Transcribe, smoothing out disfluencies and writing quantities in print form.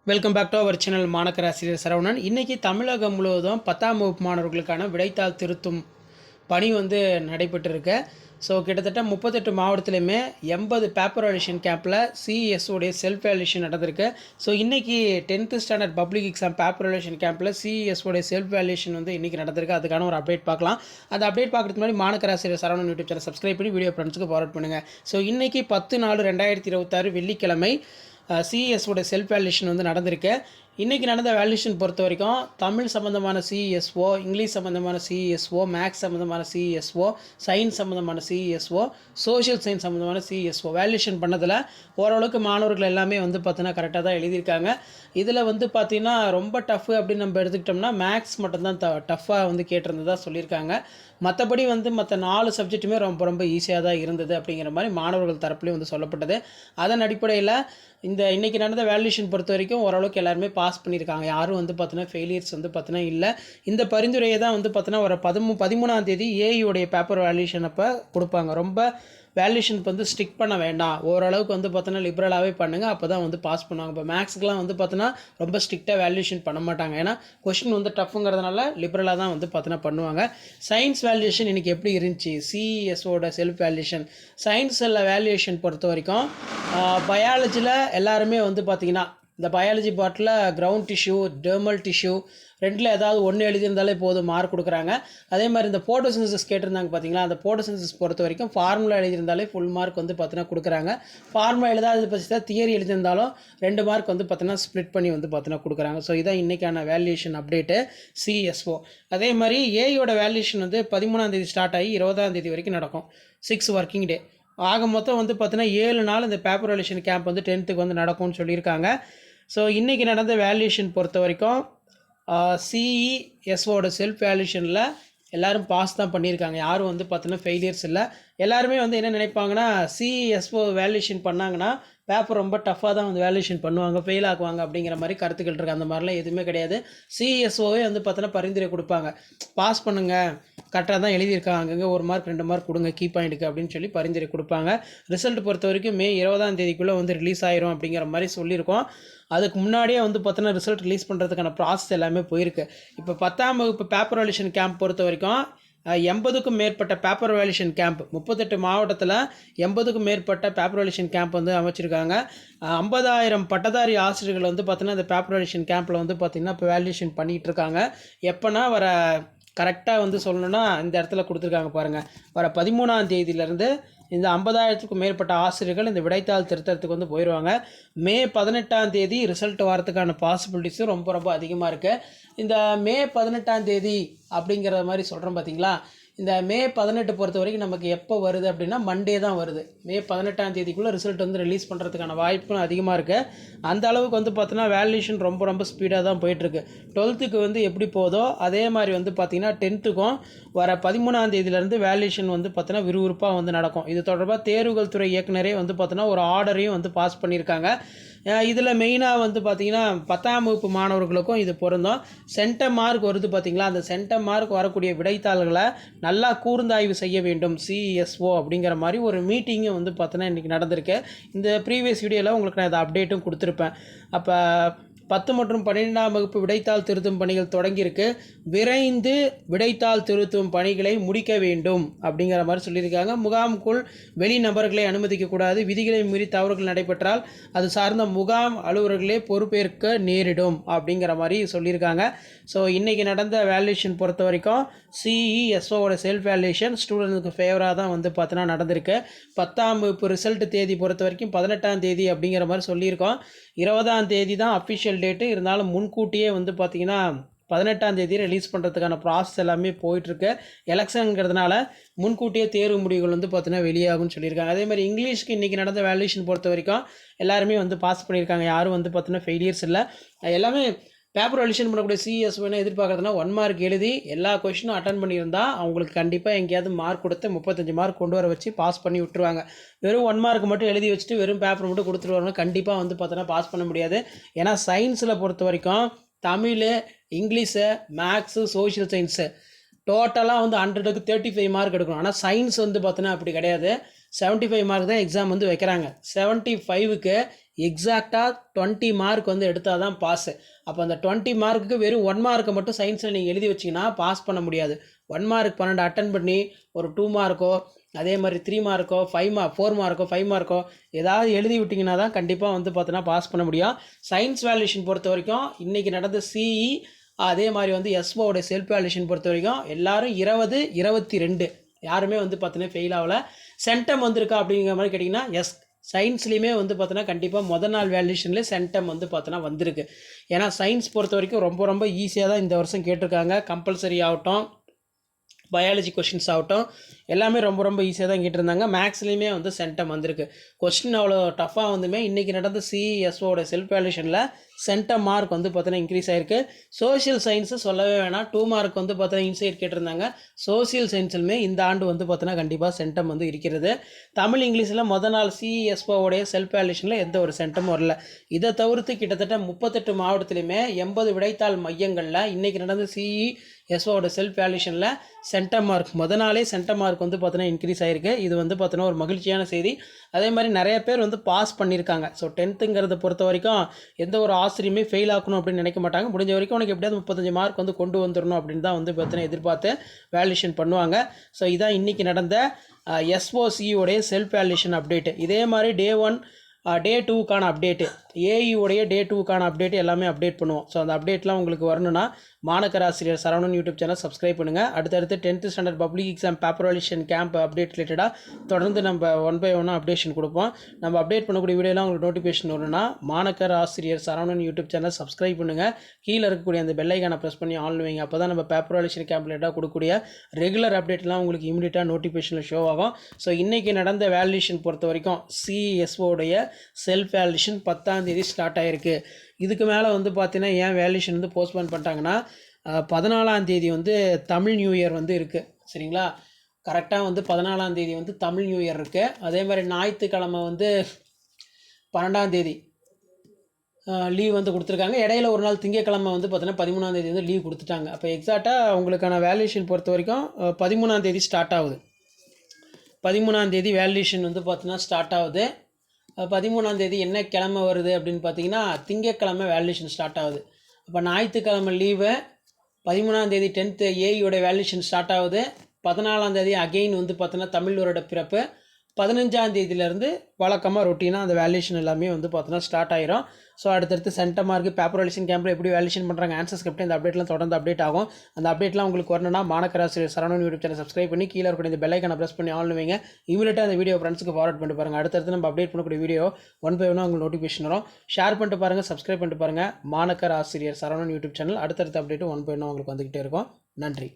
Welcome back to our channel மாணக்கர் ஆசிரியர் சரவணன். இன்றைக்கி தமிழகம் முழுவதும் 10ஆம் வகுப்பு மாணவர்களுக்கான விடைத்தாள் திருத்தும் பணி நடைபெற்றிருக்கு. ஸோ கிட்டத்தட்ட 38 மாவட்டத்துலையுமே 80 பேப்பர் வேல்யூஷன் கேம்பில் சிஇஎஸ்ஓடைய செல்ஃப் வேல்யூஷன் நடந்திருக்கு. ஸோ இன்றைக்கி 10th standard public exam paper valuation கேம்பில் சிஇஎஸ்ஓடைய செல்ஃப் வேல்யூஷன் இன்றைக்கி நடந்திருக்கு. அதுக்கான ஒரு அப்டேட் பார்க்கலாம். அந்த அப்டேட் பார்க்குறதுக்கு முன்னாடி மாணக்கர் ஆசிரியர் சரவணன் யூடியூப் சேனல் சப்ஸ்கிரைப் பண்ணி வீடியோ ஃப்ரெண்ட்ஸுக்கு ஃபார்வர்ட் பண்ணுங்கள். ஸோ இன்றைக்கி 10/4/2026 வெள்ளிக்கிழமை சிஇஎஸ்ஓட செல்ஃப் வேல்யூஷன் நடந்திருக்கு. இன்றைக்கி நடந்த வேல்யூஷன் பொறுத்த வரைக்கும் தமிழ் சம்மந்தமான சிஇஎஸ்ஓ, இங்கிலீஷ் சம்மந்தமான சிஇஎஸ்ஓ, மேக்ஸ் சம்மந்தமான சிஇஎஸ்ஓ, சயின்ஸ் சம்மந்தமான சிஇஎஸ்ஓ, சோஷியல் சயின்ஸ் சம்மந்தமான சிஇஎஸ்ஓ வேல்யூஷன் பண்ணதில் ஓரளவுக்கு மாணவர்கள் எல்லாமே பார்த்தீங்கன்னா கரெக்டாக தான் எழுதியிருக்காங்க. இதில் பார்த்தீங்கன்னா ரொம்ப டஃப்பு அப்படின்னு நம்ம எடுத்துக்கிட்டோம்னா மேக்ஸ் மட்டும்தான் டஃப்பாக கேட்டிருந்ததாக சொல்லியிருக்காங்க. மற்றபடி மற்ற 4 சப்ஜெக்ட்டுமே ரொம்ப ரொம்ப ஈஸியாக தான் இருந்தது அப்படிங்கிற மாதிரி மாணவர்கள் தரப்புலேயும் சொல்லப்பட்டது. அதன் அடிப்படையில் இன்றைக்கி நடந்த வேல்யூஷன் பொறுத்த வரைக்கும் ஓரளவுக்கு எல்லாருமே பாஸ் பண்ணியிருக்காங்க. யாரும் பார்த்தீங்கன்னா ஃபெயிலியர்ஸ் பார்த்தீங்கன்னா இல்லை. இந்த பரிந்துரையை தான் பார்த்தீங்கன்னா ஒரு 13ஆம் தேதி ஏஐயோடைய பேப்பர் வேல்யூஷன் அப்போ கொடுப்பாங்க. ரொம்ப வேல்யூஷனுக்கு ஸ்டிக் பண்ண வேண்டாம், ஓரளவுக்கு பார்த்தோன்னா லிபரலாகவே பண்ணுங்கள், அப்போ தான் பாஸ் பண்ணுவாங்க. இப்போ மேக்ஸுக்கெலாம் பார்த்தோன்னா ரொம்ப ஸ்ட்ரிக்டாக வேல்யூஷன் பண்ண மாட்டாங்க. ஏன்னா கொஷின் டஃப்புங்கிறதுனால லிபரலாக தான் பார்த்தோன்னா பண்ணுவாங்க. சயின்ஸ் வேல்யூஷன் இன்றைக்கி எப்படி இருந்துச்சு? சிஎஸ்ஓட செல்ஃப் வேல்யூஷன் சயின்ஸில் வேல்யூஷன் பொறுத்த வரைக்கும் பயாலஜியில் எல்லாருமே பார்த்திங்கன்னா இந்த பயாலஜி பார்ட்டில் கிரவுண்ட் டிஷ்யூ, டெர்மல் டிஷ்யூ ரெண்டில் ஏதாவது ஒன்று எழுதியிருந்தாலே போதும் மார்க் கொடுக்குறாங்க. அதே மாதிரி இந்த போட்டோசிந்தசிஸ் கேட்டிருந்தாங்க பார்த்தீங்களா, அந்த போட்டோசிந்தசிஸ் பொறுத்த வரைக்கும் ஃபார்முலா எழுதியிருந்தாலே ஃபுல் மார்க் பார்த்தீங்கன்னா கொடுக்குறாங்க. ஃபார்முலா எழுதாது பற்றி தான் தியரி எழுதியிருந்தாலும் 2 மார்க் பார்த்தீங்கன்னா ஸ்ப்ளிட் பண்ணி பார்த்தீங்கன்னா கொடுக்குறாங்க. ஸோ இதான் இன்றைக்கான வேல்யூஷன் அப்டேட்டு சிஎஸ்ஓ. அதே மாதிரி ஏயோட வேல்யூஷன் 13ஆம் தேதி ஸ்டார்ட் ஆகி 20ஆம் தேதி வரைக்கும் நடக்கும். 6 ஒர்க்கிங் டே ஆக மொத்தம் பார்த்தீங்கன்னா 7 நாள் இந்த பேப்பர் வேல்யூஷன் கேம்ப் 10th நடக்கும்னு சொல்லியிருக்காங்க. ஸோ இன்றைக்கி நடந்த வேல்யூஷன் பொறுத்த வரைக்கும் சிஇஎஸ்ஓட செல்ஃப் வேல்யூஷனில் எல்லோரும் பாஸ் தான் பண்ணியிருக்காங்க. யாரும் பார்த்தீங்கன்னா ஃபெயிலியர்ஸ் இல்லை. எல்லாருமே என்ன நினைப்பாங்கன்னா சிஇஎஸ்ஓ வேல்யூஷன் பண்ணாங்கன்னா பேப்பர் ரொம்ப டஃப்பாக தான் வேல்யூஷன் பண்ணுவாங்க, ஃபெயில் ஆக்குவாங்க அப்படிங்கிற மாதிரி கருத்துக்கள் இருக்குது. அந்த மாதிரிலாம் எதுவுமே கிடையாது. சிஇஎஸ்ஓவே பார்த்தீங்கன்னா பரிந்துரை கொடுப்பாங்க, பாஸ் பண்ணுங்கள், கரெக்டாக தான் எழுதியிருக்காங்க, அங்கங்கே 1 மார்க் 2 மார்க் கொடுங்க கீ பாயிண்ட்டுக்கு அப்படின்னு சொல்லி பரிந்துரை கொடுப்பாங்க. ரிசல்ட் பொறுத்த வரைக்கும் மே 20ஆம் தேதிக்குள்ளே ரிலீஸ் ஆயிரும் அப்படிங்கிற மாதிரி சொல்லியிருக்கோம். அதுக்கு முன்னாடியே பார்த்தீங்கன்னா ரிசல்ட் ரிலீஸ் பண்ணுறதுக்கான ப்ராசஸ் எல்லாமே போயிருக்கு. இப்போ 10ஆம் வகுப்பு பேப்பர் வேல்யூஷன் கேம்ப் பொறுத்த வரைக்கும் 80க்கும் மேற்பட்ட பேப்பர் வேல்யூஷன் கேம்ப் 38 மாவட்டத்தில் 80க்கும் மேற்பட்ட பேப்பர் வேல்யூஷன் கேம்ப் அமைச்சிருக்காங்க. 50,000 பட்டதாரி ஆசிரியர்கள் பார்த்தீங்கன்னா இந்த பேப்பர் வேல்யூஷன் கேம்பில் பார்த்தீங்கன்னா இப்போ வேல்யூஷன் பண்ணிகிட்டு இருக்காங்க. எப்போனா வர கரெக்டாக சொல்லணுன்னா இந்த இடத்துல கொடுத்துருக்காங்க பாருங்கள், வர 13ஆம் தேதியிலேருந்து இந்த 50,000க்கும் மேற்பட்ட ஆசிரியர்கள் இந்த விடைத்தாள் திருத்தத்துக்கு போயிடுவாங்க. மே 18ஆம் தேதி ரிசல்ட் வரதுக்கான பாசிபிலிட்டிஸும் ரொம்ப ரொம்ப அதிகமாக இருக்குது. இந்த மே 18ஆம் தேதி அப்படிங்கிற மாதிரி சொல்கிறோம் பார்த்தீங்களா, இந்த மே 18 பொறுத்த வரைக்கும் நமக்கு எப்போ வருது அப்படின்னா மண்டே தான் வருது. மே 18ஆம் தேதிக்குள்ளே ரிசல்ட் ரிலீஸ் பண்ணுறதுக்கான வாய்ப்பும் அதிகமாக இருக்குது. அந்த அளவுக்கு பார்த்தீங்கன்னா வேல்யூஷன் ரொம்ப ரொம்ப ஸ்பீடாக தான் போயிட்டுருக்கு. 12க்கு எப்படி போதோ அதே மாதிரி பார்த்தீங்கன்னா 10த்துக்கும் வர 13ஆம் தேதியிலேருந்து வேல்யூஷன் பார்த்தீங்கன்னா விறுவிறுப்பாக நடக்கும். இது தொடர்பாக தேர்வுகள் துறை இயக்குனரே பார்த்தீங்கன்னா ஒரு ஆர்டரையும் பாஸ் பண்ணியிருக்காங்க. இதில் மெயினாக பார்த்தீங்கன்னா 10ஆம் வகுப்பு மாணவர்களுக்கும் இது பொருந்தும். சென்டம் மார்க் வருது பார்த்தீங்களா, அந்த சென்டம் மார்க் வரக்கூடிய விடைத்தாள்களை நல்லா கூர்ந்தாய்வு செய்ய வேண்டும் சிஇஎஸ்ஓ அப்படிங்கிற மாதிரி ஒரு மீட்டிங்கும் பார்த்தீங்கன்னா இன்றைக்கி நடந்திருக்கு. இந்த ப்ரீவியஸ் வீடியோவில் உங்களுக்கு நான் இதை அப்டேட்டும் கொடுத்துருப்பேன். அப்போ 10 மற்றும் 12ஆம் வகுப்பு விடைத்தாள் திருத்தும் பணிகள் தொடங்கியிருக்கு. விரைந்து விடைத்தாள் திருத்தும் பணிகளை முடிக்க வேண்டும் அப்படிங்கிற மாதிரி சொல்லியிருக்காங்க. முகாமுக்குள் வெளி நபர்களை அனுமதிக்கக்கூடாது, விதிகளை மீறி தவறுகள் நடைபெற்றால் அது சார்ந்த முகாம் அலுவலர்களே பொறுப்பேற்க நேரிடும் அப்படிங்கிற மாதிரி சொல்லியிருக்காங்க. ஸோ இன்றைக்கி நடந்த வேல்யூஷன் பொறுத்த வரைக்கும் சிஇஎஸ்ஓவோட செல்ஃப் வேல்யூஷன் ஸ்டூடெண்ட்ஸுக்கு ஃபேவராக தான் பார்த்தீங்கன்னா நடந்திருக்கு. 10ஆம் வகுப்பு ரிசல்ட் தேதி பொறுத்த வரைக்கும் 18ஆம் தேதி அப்படிங்கிற மாதிரி சொல்லியிருக்கோம். 20ஆம் தேதி தான் அஃபிஷியல் டேட்டு. இருந்தாலும் முன்கூட்டியே பார்த்திங்கன்னா 18ஆம் தேதி ரிலீஸ் பண்ணுறதுக்கான ப்ராசஸ் எல்லாமே போயிட்டுருக்கு. எலெக்ஷனுங்கிறதுனால முன்கூட்டியே தேர்வு முடிவுகள் பார்த்தீங்கன்னா வெளியாகும்னு சொல்லியிருக்காங்க. அதே மாதிரி இங்கிலீஷ்க்கு இன்றைக்கி நடந்த வேல்யூஷன் பொறுத்த வரைக்கும் எல்லாருமே பாஸ் பண்ணியிருக்காங்க. யாரும் பார்த்தீங்கன்னா ஃபெயிலியர்ஸ் இல்லை. எல்லாமே பேப்பர் வேல்யூஷன் பண்ணக்கூடிய சிஎஸ் வேணும் எதிர்பார்க்குறதுனா 1 மார்க் எழுதி எல்லா கொஷினும் அட்டன் பண்ணியிருந்தால் அவங்களுக்கு கண்டிப்பாக எங்கேயாவது மார்க் கொடுத்து 35 மார்க் கொண்டு வர வச்சு பாஸ் பண்ணி விட்டுருவாங்க. வெறும் 1 மார்க் மட்டும் எழுதி வச்சுட்டு வெறும் பேப்பர் மட்டும் கொடுத்துருவாங்க, கண்டிப்பாக பார்த்தோன்னா பாஸ் பண்ண முடியாது. ஏன்னா சயின்ஸில் பொறுத்த வரைக்கும் Tamil, English, maths, social science டோட்டலாக 100க்கு 35 மார்க் எடுக்கணும். ஆனால் சயின்ஸ் பார்த்தோன்னா அப்படி கிடையாது. 75 மார்க் தான் எக்ஸாம் வந்து வைக்கிறாங்க. 75க்கு எக்ஸாக்டாக 20 மார்க் வந்து எடுத்தால் தான் பாஸு. அப்போ அந்த 20 மார்க்குக்கு வெறும் 1 மார்க்கை மட்டும் சயின்ஸில் நீங்கள் எழுதி வச்சிங்கன்னா பாஸ் பண்ண முடியாது. 1 மார்க் 12 அட்டன் பண்ணி ஒரு 2 மார்க்கோ அதே மாதிரி 3 மார்க்கோ 4 மார்க்கோ 5 மார்க்கோ ஏதாவது எழுதி விட்டிங்கன்னா தான் கண்டிப்பாக வந்து பார்த்தோன்னா பாஸ் பண்ண முடியும். சயின்ஸ் வேல்யூஷன் பொறுத்த வரைக்கும் இன்றைக்கி நடந்த சிஇ அதே மாதிரி வந்து எஸ்ஓட செல்ஃப் வேல்யூஷன் பொறுத்த வரைக்கும் எல்லோரும் 20, 22 யாருமே வந்து பார்த்தோன்னா ஃபெயில் ஆகலை. சென்டம் வந்திருக்கா அப்படிங்கிற மாதிரி கேட்டிங்கன்னா எஸ், சயின்ஸ்லேயுமே வந்து பார்த்தோன்னா கண்டிப்பாக முதல் நாள் வேல்யூஷன்லேயே சென்டம் வந்து பார்த்தோன்னா வந்திருக்கு. ஏன்னா சயின்ஸ் பொறுத்த வரைக்கும் ரொம்ப ரொம்ப ஈஸியாக தான் இந்த வருஷம் கேட்டிருக்காங்க. கம்பல்சரி ஆகட்டும், பயாலஜி கொஷின்ஸ் ஆகட்டும், எல்லாமே ரொம்ப ரொம்ப ஈஸியாக தான் கேட்டிருந்தாங்க. மேக்ஸ்லேயுமே வந்து சென்டம் வந்திருக்கு. கொஸ்டின் அவ்வளோ டஃப்பாக வந்துமே இன்றைக்கி நடந்த சிஎஸ்ஓட செல்ஃப் வேல்யூஷனில் சென்டம் மார்க் வந்து பார்த்தோன்னா இன்க்ரீஸ் ஆகிருக்கு. சோஷியல் சயின்ஸு சொல்லவே வேணாம், 2 மார்க் வந்து பார்த்தோன்னா இன்சைட் கேட்டிருந்தாங்க. சோஷியல் சயின்ஸுமே இந்த ஆண்டு வந்து பார்த்தோன்னா கண்டிப்பாக சென்டம் வந்து இருக்கிறது. தமிழ் இங்கிலீஷில் முதல் நாள் சிஎஸ்ஓடைய செல்ஃப் வேல்யூஷனில் எந்த ஒரு சென்டமும் வரல. இதை தவிர்த்து கிட்டத்தட்ட 38 மாவட்டத்துலையுமே 80 விடைத்தாள் மையங்களில் இன்றைக்கி நடந்த சிஇஎஸ்ஓட செல்ஃப் வேல்யூஷனில் சென்டம் மார்க் முதல் நாளே சென்டம் மார்க் வந்து பார்த்தோன்னா இன்க்ரீஸ் ஆகிருக்கு. இது வந்து பார்த்தோன்னா ஒரு மகிழ்ச்சியான செய்தி. அதே மாதிரி நிறைய பேர் வந்து பாஸ் பண்ணியிருக்காங்க. ஸோ 10ங்கிறத பொறுத்த வரைக்கும் எந்த ஒரு ஆசிரியமே ஃபெயில் ஆகணும் அப்படின்னு நினைக்க மாட்டாங்க. முடிஞ்ச வரைக்கும் உனக்கு எப்படியாவது 35 மார்க் வந்து கொண்டு வந்துடணும் அப்படின்னு தான் வந்து பார்த்தோன்னா எதிர்பார்த்து வேல்யூஷன் பண்ணுவாங்க. ஸோ இதான் இன்றைக்கி நடந்த எஸ்ஓசியோடைய செல்ஃப் வேல்யூஷன் அப்டேட்டு. இதே மாதிரி டே 1 டே 2க்கான அப்டேட்டு, ஏஇயோடைய டே 2க்கான அப்டேட்டு எல்லாமே அப்டேட் பண்ணுவோம். ஸோ அந்த அப்டேட்லாம் உங்களுக்கு வரணும்னா மாணக்கராசிரியர் சரவணன் யூடியூப் சேனல் சப்ஸ்கிரைப் பண்ணுங்கள். அடுத்தடுத்து 10th standard public exam paper valuation camp update ரிலேட்டடாக தொடர்ந்து நம்ம 1 by 1 அப்டேஷன் கொடுப்போம். நம்ம அப்டேட் பண்ணக்கூடிய வீடியோலாம் உங்களுக்கு நோட்டிஃபிகேஷன் வரணும்னா மாணக்கர் ஆசிரியர் சரவணன் யூடியூப் சேனல் சப்ஸ்கிரைப் பண்ணுங்கள். கீழே இருக்கக்கூடிய அந்த பெல் ஐக்கானை ப்ரெஸ் பண்ணி ஆன் வைங்க. அப்போ தான் நம்ம பேப்பர் வேல்யூஷன் கேம்ப் ரிலேட்டடாக கொடுக்கக்கூடிய ரெகுலர் அப்டேட்லாம் உங்களுக்கு இமீடியட்டாக நோட்டிஃபிகேஷனில் ஷோ ஆகும். ஸோ இன்றைக்கி நடந்த வேல்யூஷன் பொறுத்த வரைக்கும் சிஎஸ்ஓடைய செல்ஃப் வேல்யூஷன் 10ஆம் தேதி ஸ்டார்ட் ஆகிருக்கு. இதுக்கு மேலே வந்து பார்த்தீங்கன்னா ஏன் வேல்யூஷன் வந்து போஸ்ட்போன் பண்ணிட்டாங்கன்னா 14ஆம் தேதி வந்து தமிழ் நியூ இயர் வந்து இருக்குது. சரிங்களா, கரெக்டாக வந்து 14ஆம் தேதி வந்து தமிழ் நியூ இயர் இருக்குது. அதே மாதிரி ஞாயிற்றுக்கிழமை வந்து 12ஆம் தேதி லீவ் வந்து கொடுத்துருக்காங்க. இடையில ஒரு நாள் திங்கக்கிழமை வந்து பார்த்தீங்கன்னா 13ஆம் தேதி வந்து லீவ் கொடுத்துட்டாங்க. அப்போ எக்ஸாக்டாக உங்களுக்கான வேல்யூஷன் பொறுத்த வரைக்கும் 13ஆம் தேதி ஸ்டார்ட் ஆகுது. 13ஆம் தேதி வேல்யூஷன் வந்து பார்த்தீங்கன்னா ஸ்டார்ட் ஆகுது. 13ஆம் தேதி என்ன கிழமை வருது அப்படின்னு பார்த்தீங்கன்னா திங்கக்கிழமை வேல்யூஷன் ஸ்டார்ட் ஆகுது. அப்போ ஞாயிற்றுக்கிழமை லீவு, 13ஆம் தேதி 10th ஏஇயோட வேல்யூஷன் ஸ்டார்ட் ஆகுது. 14ஆம் தேதி அகெயின் வந்து பார்த்தீங்கன்னா தமிழ் வருட பிறப்பு. 15ஆம் தேதியிலேருந்து வழக்கமாக ரொட்டீனாக அந்த வேல்யூஷன் எல்லாமே வந்து பார்த்தீங்கன்னா ஸ்டார்ட் ஆகிரும். ஸோ அடுத்தடுத்து சென்டம் மார்க் பேப்பர் வேல்யூஷன் கேம்பில் எப்படி வேல்யூஷன் பண்ணுறாங்க, ஆன்சர் ஸ்கிரிப்ட், இந்த அப்டேட்லாம் தொடர்ந்து அப்டேட் ஆகும். அந்த அப்டேட்லாம் உங்களுக்கு வரணும்னா மாணக்கராசிரியர் சரவணன் யூடியூப் சேனல் சப்ஸ்கிரைப் பண்ணி கீழே இருக்கக்கூடிய இந்த பெல் ஐக்கானை ப்ரெஸ் பண்ணி ஆன் வைங்க. இமீடியட்டாக அந்த வீடியோ ஃப்ரெண்ட்ஸுக்கு ஃபார்வர்ட் பண்ணிட்டு பாருங்கள். அடுத்தடுத்து நம்ம அப்டேட் பண்ணக்கூடிய வீடியோ 1 by 1 உங்களுக்கு நோட்டிஃபிகேஷன் வரும். ஷேர் பண்ணிட்டு பாருங்கள், சப்ஸ்கிரைப் பண்ணிட்டு பாருங்கள். மாணக்கர் ஆசிரியர் சரவணன் யூடியூப் சேனல் அடுத்தடுத்த அப்டேட்டு 1 by 1 உங்களுக்கு வந்துக்கிட்டே இருக்கும். நன்றி.